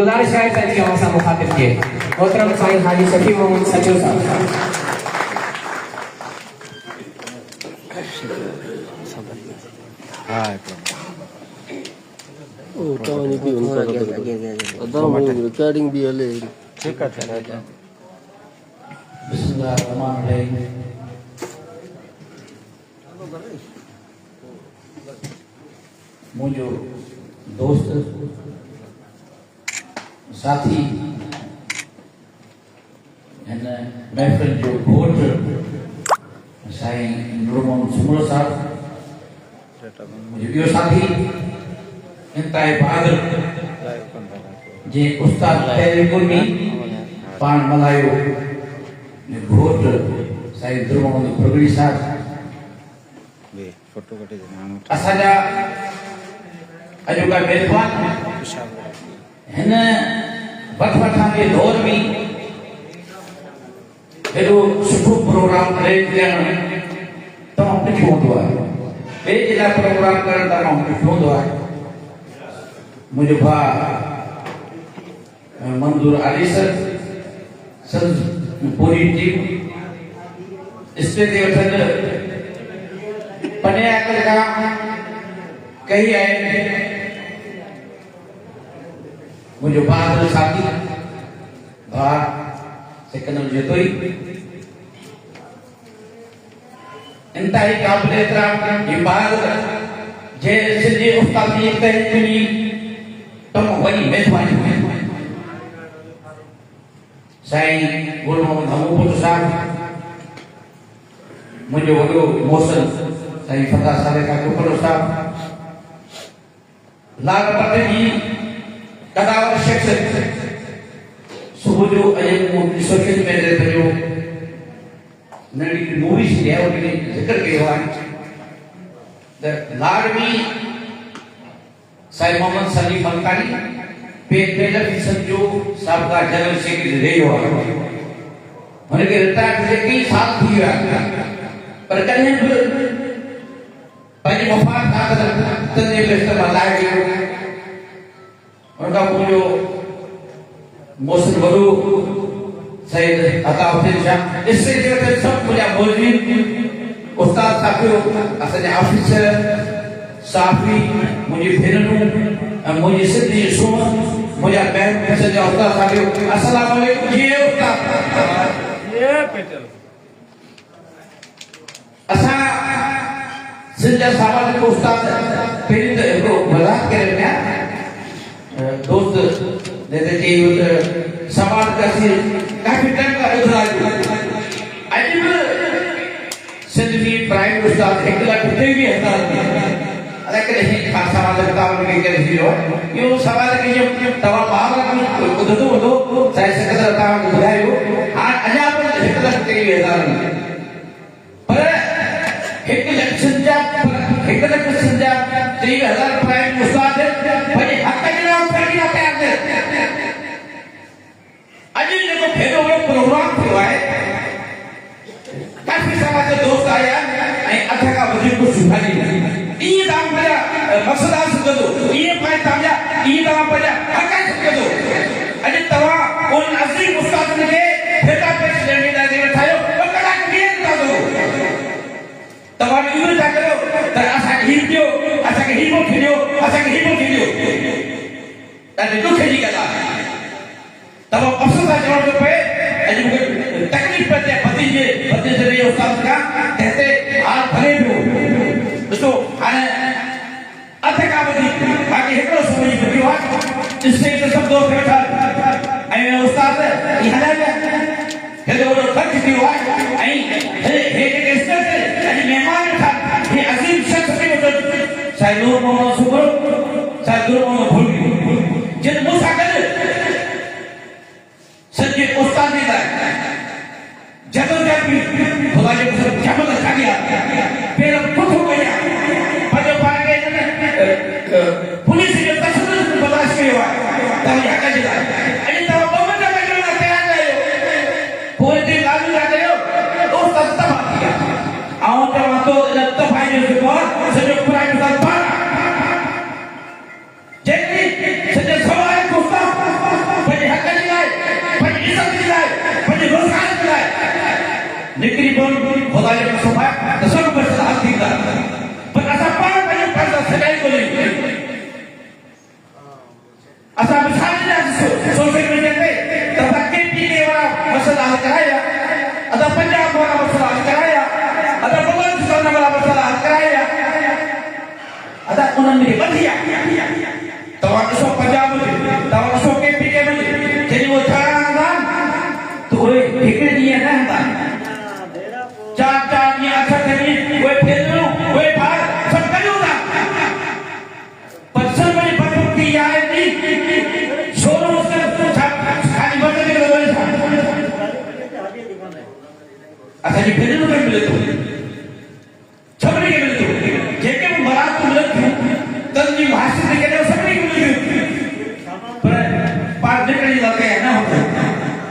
गुजारिश है कि हमारा मुखातिब के मोहतरम साईं हाजी शफी मोहम्मद सचिव साहब। रिकॉर्डिंग भी है ठीक है बिस्मिल्लाहिर्रहमानिर्रहीम। मुझे दोस्त साथी महफिल जो घोट साईं नूर मोहम्मद सुमरो साहब, मुझे बियो साथी इंतहाई बहादुर जे उस्ताद तहरीकुर्मी पान मल्हायो घोट साईं नूर मोहम्मद फुरगड़ी साहब फोटो कटे असांजा अॼोका मेज़बान हिन वठवठां जे दौर में हेॾो सुठो प्रोग्राम अरेंज करणु तमामु ॾुखियो हूंदो आहे। ॿिए जे लाइ प्रोग्राम करणु तमामु ॾुखियो हूंदो आहे। मुंहिंजो भाउ मंज़ूर आली सर पूरी टीम स्टेज ते वठंदड़ पने का कही है मुझे बहादुर साथी भा सेकंदर जतोई इंतहाई काबिल एहतराम इबादत जे सिंधी उस्ताद जी तहरीकुर्मी तम वही मेज़बानी साईं गुल मोहम्मद हमूपुर साहब, मुझे वॾो मोहसिन साईं फता साले का कुपरो साहब, लाल पटे जी कदावर शख्स सुबह जो अजय सोशल मीडिया पे जो नड़ी मूवी से है उनके जिक्र किया है द लाडवी साईं मोहम्मद सलीम मलकानी पेजर जो साबका जनरल सेक्रेटरी रही हो उनके रिटायर थे कई साल थी विया पर कहीं पंहिंजी वफ़ात खां तंहिं इस्तेमालु लाइ कयो। उनखां पोइ जो मोहसिन वॾो सईद अता हुसैन शाह स्टेज ते सभु मुंहिंजा मौजूद उस्ताद साथियो, असांजा ऑफिसर साफ़ी, मुंहिंजी भेनरूं ऐं मुंहिंजी सिंधी सूह, मुंहिंजा ॿाहिरि असांजा उस्ताद साथियो, अस्सलाम वालेकुम। ये उस्ताद ये पेटल असां सिंध साहब को उस्ताद पहिरीं त हिकिड़ो मज़ाक करे पिया दोस्त जैसे कि सवाल कसी काफ़ी टाइम का ॿुधायो अॼु बि सिंध जी प्राइम उस्ताद 1,23,000 अलाए कॾहिं खां सवाल किताब में करे वियो इहो सवाल खे तव्हां ॿार ॿुधंदो हूंदो साईं सिकंदर तव्हांखे ॿुधायो हाणे अञा बि 1,23,000 पर 1,23,000 प्राइम उस्ताद भई हक़ ॾिना फैलिया कया अॼु जेको भेरो प्रोग्राम थियो आहे काफ़ी सारा दोस्त आया ऐं अठ खां वधीक कुझु भाॼी इएं तव्हां पंहिंजा मक़सद हासिल कंदो इएं पंहिंजा तव्हां पंहिंजा हक़ कंदो अॼु तव्हां उन अज़ीम उस्तादनि खे भेटा पेश ॾियण जे लाइ ठाहियो ॿ कलाक ॿिए था दो तव्हां इहो था कयो त असांखे हीउ ॾियो असांखे हीउ मोटी ॾियो असांखे हीउ मोटी ॾियो ॾाढे ॾुख जी ॻाल्हि आहे। तव्हां पसंदि था चवण थो पए अॼु मूंखे तकलीफ़ पए थिए भतीजे उस्ताद खां तंहिं ते हाल भले पियो ॾिसो हाणे अध खां वधीक बाक़ी हिकिड़ो सुबुह जी ॿुधियो आहे स्टेज ते सभु दोस्त वेठा ऐं उस्ताद हलाए पिया हेॾो वॾो ख़र्च थियो आहे ऐं हेॾे स्टेज ते अॼु महिमान वेठा हे अज़ीम शख़्स बि साईं नूर मोहम्मद सुमरो साईं नूर मोहम्मद फुरगड़ी जिन मूंसां गॾु सॼे उस्ताद जे लाइ जदोजहद बि ख़ुदा जे कसम जबल छाड़ी आहे पेर पुठो कया पंहिंजो पाण खे पुलिस जो तशदुद बर्दाश्त कयो आहे तव्हांजे हक़ जे लाइ अॼु तव्हां 2 मिंट में करण लाइ तयार न आहियो पोइ हिते ॻाल्हियूं था कयो दोस्त तबाह थी विया ऐं चवां थो तबाही जो जेको आहे सॼो प्राइम उस्ताद पाण जंहिंजी सॼे सवाल को उस्ताद निकरी पण खुदा जे सफा त सब मसला हल थींदा पर असां पाण पंहिंजो कर्ज़ सदाई कोन्हे असां मिसाल जा सोशल मीडिया ते त असां KPK वारा मसला हल कराया असां पंजाब वारा मसला हल कराया असां बलोचिस्तान वारा मसला हल कराया असां उन्हनि खे वधिया तव्हां ॾिसो पंजाब में तव्हां ॾिसो KPK में जॾहिं उहे ठाणा हूंदा त उहे हिकिड़े ॾींहं न हूंदा चार ॾींहं अठ ॾींहं उहे फेरियूं उहे ॿार सभु कयूं था पर सभु जी बदबख्ती आहे थी सोरो खाली बदले करे वञे था असांजी भेनरुनि खे मिले थो सभिनी खे मिले थो जेके बि मराठियूं मिलनि थियूं तंहिंजी हासिल खे केॾो सभिनी खे मिली थियूं पर पाण निकिरी लॻे न हूंदो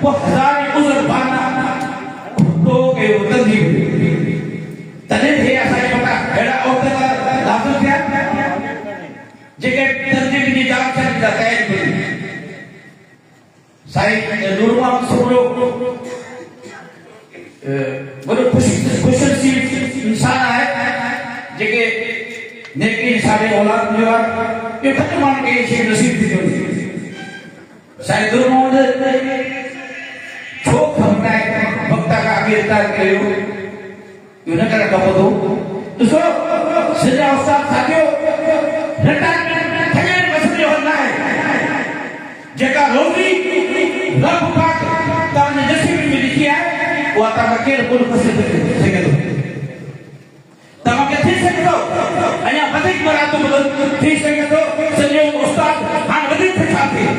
पोइ हज़ार उज़र बहाना तो कयो तंहिंजी तॾहिं थिए असांखे पता अहिड़ा औरतदार दाख़िल थिया जेके तंहिंजी जी जान छॾी था तयारी कई साईं नूरमाम सोरो वॾो ख़ुशनसीब इंसान आहे जेके नेकी साढ़े औलाद जो आहे इहो घटि माण्हुनि खे इहे शइ नसीब थी थियूं साईं नूरमाम छो खबराए वक़्त खां अॻु रिटायर कयो इहो न करे खपंदो ॾिसो सॼा उस्ताद साथियो रिटायरमेंट ठॻण मसइले जो हल न आहे जेका रोज़ी रब पाक तव्हांजे नसीब में लिखी आहे उहा तव्हांखे केरु कोन फसे सघे थो तव्हांखे थी सघे थो अञा वधीक मरातब थी सघे थो सॼो उस्ताद हाणे वधीक छा थिए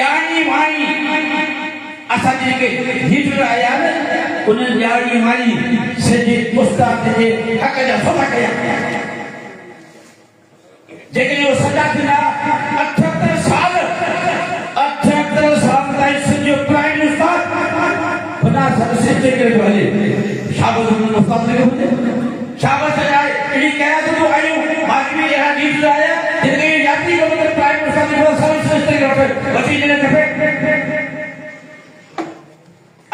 ॼाणी वाणी असांजे जेके हीटर आया आहिनि उन्हनि ॼाणी वाणी सॼे उस्ताद जे हक़ जा सौदा कया जेकॾहिं उहे सजा थींदा 78 साल ताईं सॼो प्राइम उस्ताद बिना सिस्टे करे थो हले शाबत उन्हनि उस्ताद खे हुजे शाबत आहे अहिड़ी क़यादतूं आयूं माजवी अहिड़ा हीटर आया जिनखे यात्री को मतलब प्राइम उस्ताद जे सर्विस सिस्टे खे वठी ॾियणु खपे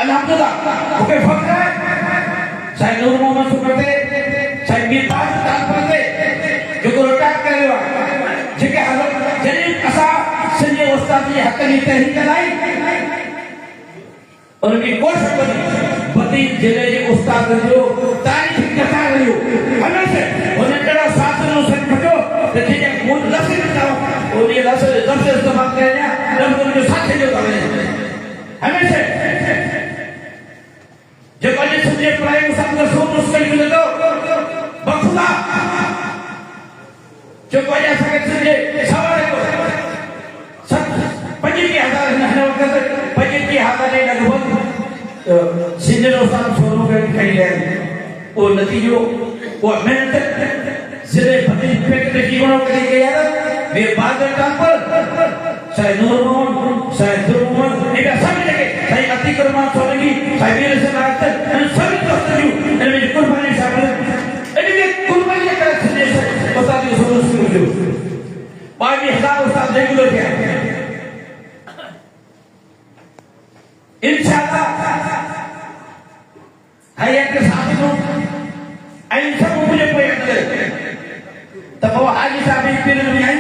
अल्हम्दुलिल्लाह मूंखे फ़ख्रु आहे साईं नूर मोहम्मद शुक्र ते साईं मीरबाज़ तालपुर ते जेको रिटायर कयो आहे जेके जॾहिं असां सॼे उस्ताद जे हक़ जी तहरीक लाई उनजी कोशिशि कई बदी जिले जे उस्ताद जो तारीख़ कथा रहियो हमेशह हुन अहिड़ो साधन सॾु खटियो त जंहिंजे मूं लफ़्ज़ चयो उन लफ़्ज़ इस्तेमालु कया लफ़्ज़ जो साथे जो था वञे हमेशह जेको अॼु सॼे प्राइम उस्ताद जो सो मुश्किल मिले थो बख़ुदा जेको अॼु असांखे सॼे सवाल को 25,000 हिन वक़्तु 25,000 जे लॻभॻि सीनियर उस्ताद सोनू खे खणी रहिया आहिनि उहो नतीजो उहा महिनत ज़िले बदी पेट ते जीवनो करे कई आहे वे बाद टापर साईं नूर मोहम्मद साईं दुर मोहम्मद एॾा सभु जेके साईं अतीक रहमान सोलंकी साईं वीर सिंह आख़िर ऐं सभु दोस्त जूं हिन में कुर्बानी शामिल एॾी कुर्बानी जे करे सॼे उस्ताद जो सोनो शुरू थियो 22,000 उस्ताद रेगुलर थिया इंशाअल्लाह हयात के साथ में आई सब मुझे कोई अंदर तब वो हाजी साहब एक दिन में आई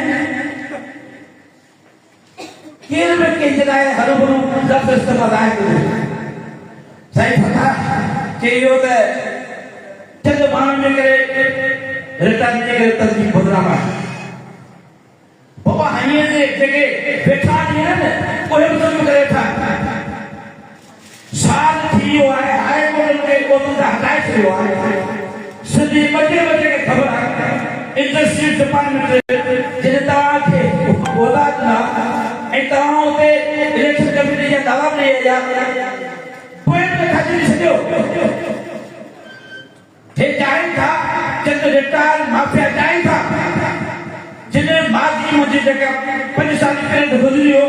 केर में के जगह हर गुरु लफ्ज इस्तेमाल आए सही पता के यो ते जब मान में करे रिटर्न में करे तंजीम बदनामा बाबा हनिए से जगह बैठा नहीं है ना कोई मतलब करे था साल थियो आहे हाई कोर्ट के कोर्ट का हटाए थियो आहे सॼी बजे के ख़बर आहे इंडस्ट्रियल डिपार्टमेंट जिने तव्हां खे औलाद ना ऐं तव्हां उते इलेक्शन कमेटी जा दावा ॾेई आया पोइ खजी छॾियो हे चाहिनि था चंद रिटायर माफिया चाहिनि था जिने माजी मुंहिंजी जेका 5 साल पहिरियों गुज़रियो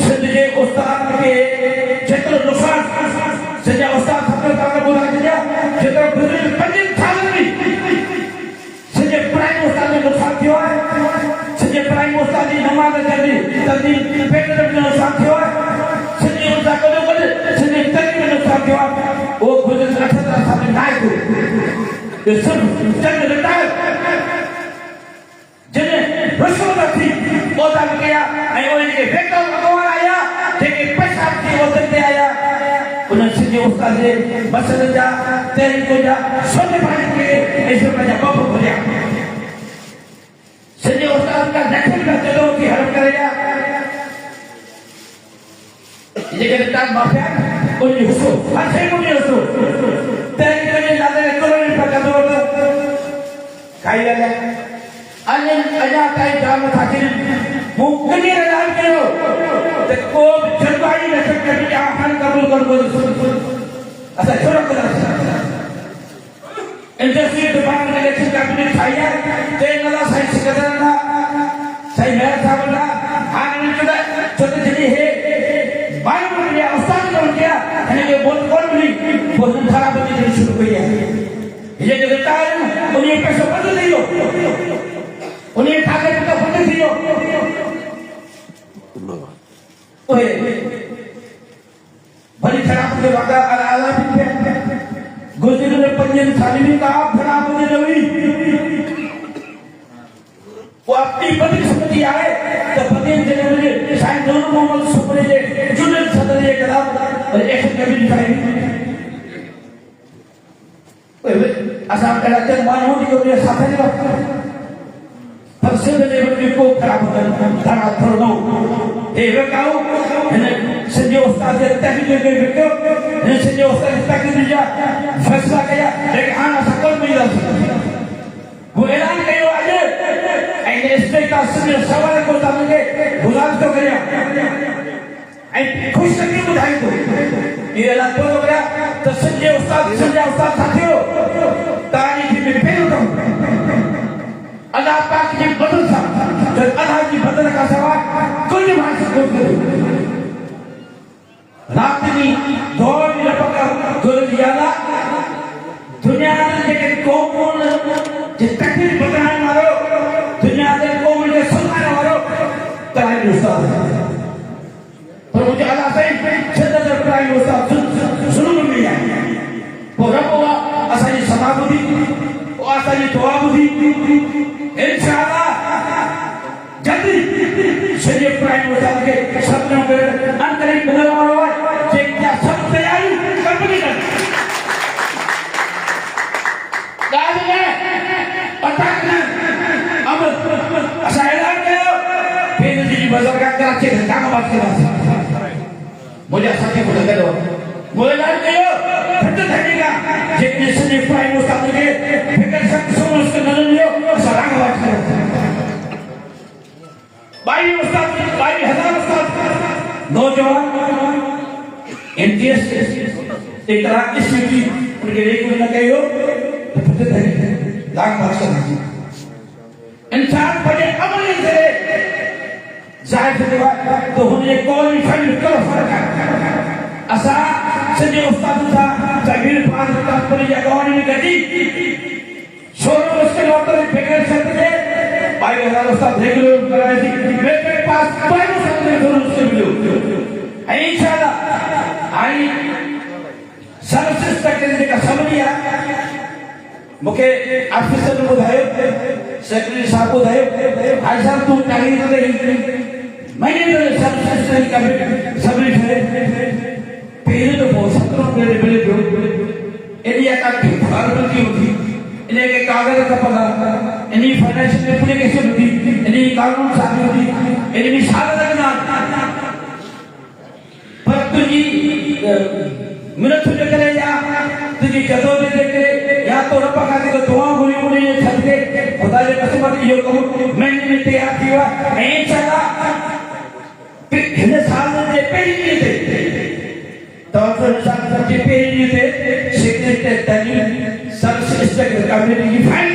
सिंध जे उस्ताद खे जेतिरो नुक़सान सॼा उस्ताद सभु तव्हां ॿुधाए छॾिया जेतिरो गुज़रियल 5 सालनि में सॼे प्राइम उस्ताद जो नुक़सान थियो आहे सॼे प्राइम उस्ताद जी नमाज़ जल्दी पेट जो नुक़सान थियो आहे सॼे उस्ताद गॾो गॾु सॼे जे मसइलनि जा तहरीकुनि जा सोचे पाणी खे ऐसे पंहिंजा बप भरिया सॼे उस्ताद का नखल का चलो की हल करेगा ये कहता माफिया उन हुसो अच्छे को नहीं हुसो तेरे को नहीं लाते करोड़ रुपए का दो खाई वाला अन्य अजा काई काम था कि मुमकिन है राज करो तो को जलवायु में से कभी आहान कबूल कर बोल ऐसा छोड़ो करो इंडस्ट्री डिपार्टमेंट इलेक्शन कैबिनेट खाया तेरे नला साइंस करना सही मेरा सामना हाँ नहीं चुना छोटे चली है बाई बोल गया उस्ताद बोल गया यानी कि बोल कौन बोली भोजन खराब होने की शुरू हुई है ये जो देता है उन्हें पैसे बंद नहीं हो उन्हें खाके तो बंद नहीं हो ओए बड़ी खराब के वादा आला भी गुजरे पंजन साली भी का खराब होने लगी वो अपनी बदली समझी आए तो बदली जने मुझे शायद दोनों मोहम्मद सुपरे जे जुनल सदर ये कदम और एक कभी दिखाई ओए असाम का चल मान हो कि ये साथे नहीं पर से ने को खराब धरा थोड़ो ए वकाओ ने संजय उस्ताद के तहरीर के व्यक्ति ने संजय उस्ताद की तहरीर दिया फैसला किया लेकिन आना सकल में वो ऐलान किया आज ऐसे स्टेट का सवाल को ताकि गुजारिश तो किया ऐ खुश करके बुझाई तो ये ऐलान तो हो गया तो संजय उस्ताद साथियों तारीख में पहले तो अल्लाह पाक की बदल था जब अल्लाह की बदल का सवाल कुल भाषा को रात्रि दौड़ में लपका गुरु दियाला दुनिया में के कौन जिस तकलीफ बताने मारो दुनिया में कौन मुझे सुनाने मारो तारीख उस्ताद पर मुझे अल्लाह से शद्दत तारीख उस्ताद सुनो में मिला वो रबवा असाई समाबुदी वो असाई दुआबुदी इंशाअल्लाह जल्दी शरीफ प्राइम उस्ताद के सपनों के अंतरिक्ष बदल रहा है जे क्या सब तैयारी कंपनी कर गाने अटैक ने अब ऐसा ऐलान किया फिर जी बाजार का कराची घंटा का बात कर मुझे सच्चे बोल दो बोले ऐलान किया फट थकेगा जे शरीफ प्राइम उस्ताद के फिकर शक समझ के नजर लियो सरांग बात कर बाई उस्ताद बाई हजार उस्ताद नौजवान एमटीएस एक तरह की स्थिति उनके लिए कोई न कहियो फट थकेगा लाख बात कर इंसान बड़े अमल से जाहिर से तो उन्हें कोई फंड करो फर्क असा संजय उस्ताद था जबीर पास का पर जगवानी में गति शोरूम उसके लौटर फिगर शब्द से भाई हजार उस्ताद रेगुलर कराए थी मेरे पास भाई उस्ताद ने जरूर उससे मिलो इंशाल्लाह आई सर्विस तक करने का समझिया मुके ऑफिसर ने बुधायो सेक्रेटरी साहब बुधायो भाई साहब तू तारीख दे मैंने तो सर्विस नहीं कर सबरी है पहले तो बहुत सत्रों मेरे मिले जो इंडिया का फॉर्मेलिटी होती इन्हें के कागज का पता इन्हीं फाइनेंशियल एप्लीकेशन होती इन्हीं कानून साथी होती इन्हीं सारा लगना पर तुझी मिनट तुझे करे या तुझी जदों में देखे या तो रब्बा खाते को दुआ गुली गुली छत के खुदा ने कसम दी यो कहूं मैंने में तैयार किया इंशाल्लाह हिने साल में पहली नहीं थे तो साल के पहली थे सेक्रेटरी तालीम सर्विस इंस्पेक्टर कम्युनिटी की फाइल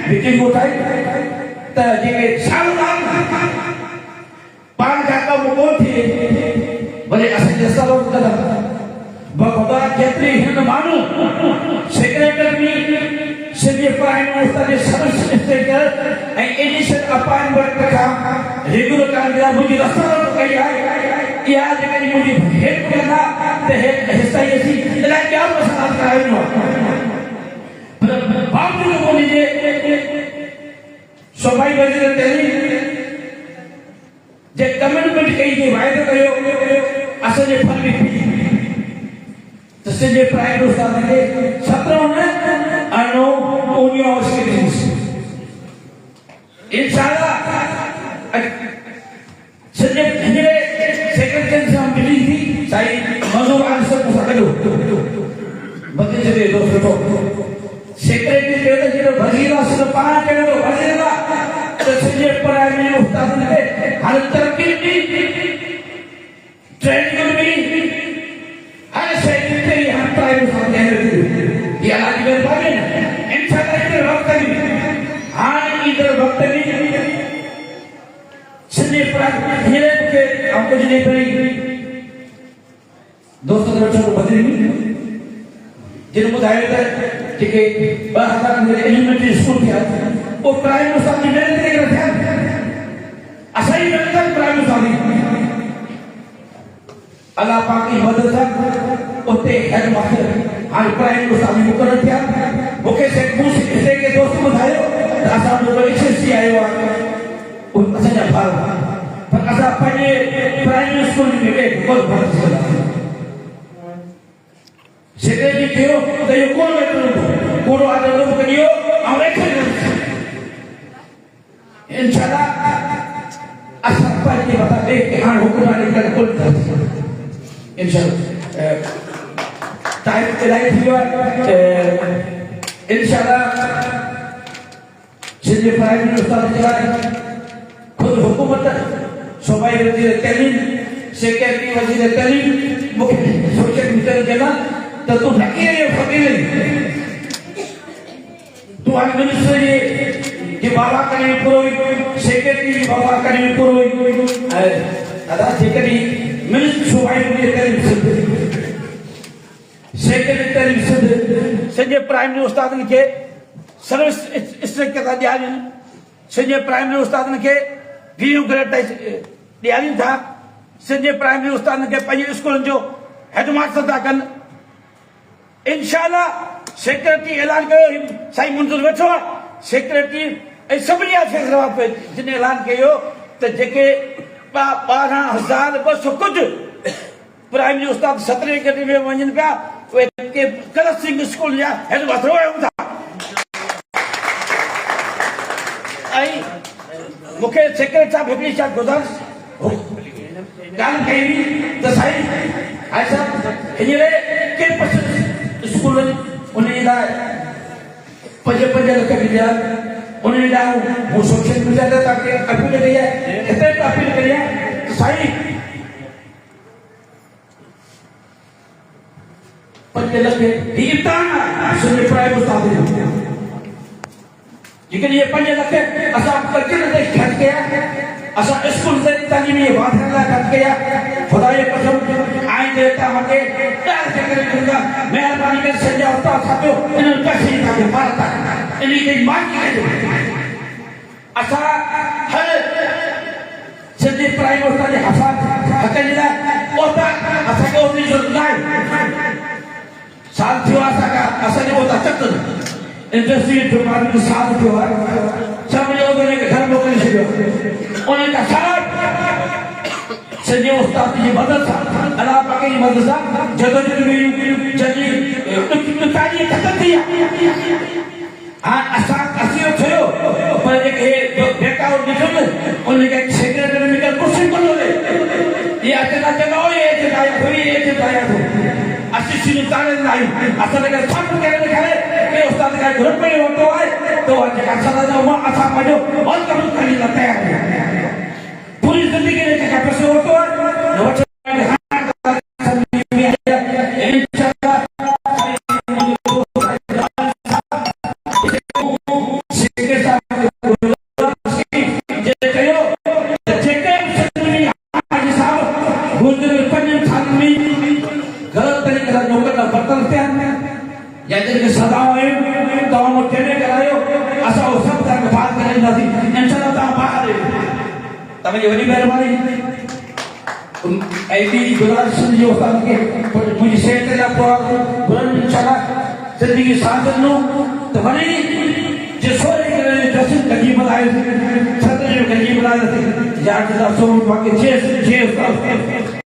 मीटिंग उठाई तो जे साल पान का मुको थी भले असे जैसा लोग कदम बखुदा जेतरी हिंद मानू सेक्रेटरी सिंधी प्राइम मिनिस्टर जे सर्विस इंस्पेक्टर ए एडिशन अपॉइंटमेंट का रेगुलर कामगिरी मुझे रास्ता कई है या जेकॾहिं मुंहिंजी हेल्प कंदा त हिस्सा ई असीं इलाही ॿिया मसइला कराइणो आहे पर बावजूद उनजे सूबाई वज़ीर तहरीर जे कमिटमेंट कई थी वाइदो कयो असांजे फल में त Sejak Prime Ustaz ini, seterusnya anu punya sekaligus. Insyaallah, sejak ini sekretariat sampai ini saya mazhab ansur pusat itu. Bagi jadi dosa. Sekretariat itu jadi bagilah sudah panah itu bagilah. Sejak Prime Ustaz ini hal terkini training ini. Ada sekretari yang Prime Ustaz ini. Dia lagi berbagai. Insyaallah itu waktu ini. Hari ini waktu ini. Seni Prime ini ke हमको जो नहीं पड़ी दोस्तों ने बच्चों को बदली जिनको दायरे थे ठीक है बाहर मेरे एलिमेंट्री स्कूल किया वो प्राइम उस्ताद की मेहनत नहीं करते हैं असाई मेहनत है प्राइम उस्ताद अल्लाह पाक की मदद से उतने हेड मास्टर आज प्राइम उस्ताद की मुकर्रर किया वो कैसे पूछ किसी के दोस्तों को बताए आसाम लोग इच्छा आए वो अच्छा जा भाग पर असा पहले प्राइमरी स्कूल में गए बहुत बहुत सेक्रेटरी थियो तो ये कौन है कोरो आदर लोग करियो और एक इंशाल्लाह असा पहले बता दे कि हां हुक्मरानी का कोई इंशाल्लाह टाइम के लाइफ थियो इंशाल्लाह जिन्हें प्राइमरी उस्ताद चलाए खुद हुकूमत Sobai Wazir Talim, Sekretari Wazir Talim, bukan Sosial Minister Jalan, tentu fakir yang fakir. Tuan Minister dibawakan yang purui, Sekretari dibawakan yang purui. Ada Sekretari Minister Sobai Wazir Talim sendiri. Sekretari Talim sendiri. Sejak Prime Minister Ustaz ke Service Inspector Dialin, sejak Prime Minister Ustaz ke View Grade दियाली था Sanjay primary उस्ताद के पंजे school जो headmaster था कन इंशाल्लाह secretary ऐलान कयो साईं मंजूर वेठो सेक्रेटरी ए सभिनी फैसला पे जिने ऐलान कयो त जेके 12200 कुछ प्राइमरी उस्ताद 17 कैटेगरी में वञन पिया वे के कलर सिंह स्कूल या हेडमास्टर हुआ था आई मुखे सेक्रेटरी साहब हिकड़ी शर्त गुज़ारिश गाल कही तो साईं ऐसा हिजरे के स्कूल उन्हें दा पंज लख मिलिया उन्हें दा वो सोशल मीडिया ते ताकि अपील करी है इतने अपील करी है साईं 5 लख दीतान सुने प्राइम उस्ताद लेकिन ये 5 लख असा कच्चे ने खर्च किया असा स्कूल से तालीमी वाधला खर्च किया खुदा ये कसम आए देता मके प्यार से करे दूंगा मेहरबानी कर संजय उस्ताद साथियों इन्हें कैसे था के मारता इन्हीं की मां की है असा हर संजय प्राइम उस्ताद हफाज हकलीला ओता असा के ओनी जो लाए साल थियो असा का असा ने ओता चक्कर इंडस्ट्री डिपार्टमेंट साल थियो सब लोगों ने घर मोकल छियो उन्हें का साहब संजय उस्ताद की मदद से अल्लाह पाक की मदद से जदोजहद में जल्दी ताजी खत्म किया हां असा असियो थियो पर एक बेटा और निकल उन्हें का सेक्रेटरी में का कुर्सी पर ले ये अकेला चलो ये चलाया कोई ये चलाया तो असिस्टेंट ताले नहीं असल का सब कहने लगे कि उस्ताद का घर पे होतो है तो आज का सदा जो मां असा मजो और कबूल करने ला तैयार है पूरी जिंदगी के लिए कैसे होतो है तमें वही मेहरबानी ऐसी गुजारिश जो उस्ताद के मुझे सेहत का बुलंद इंशाल्लाह जिंदगी साथ नो तो वही जिसोरे के जैसे कजी बनाए सत्र जो कजी बनाए यार के 100 बाकी 6 उस्ताद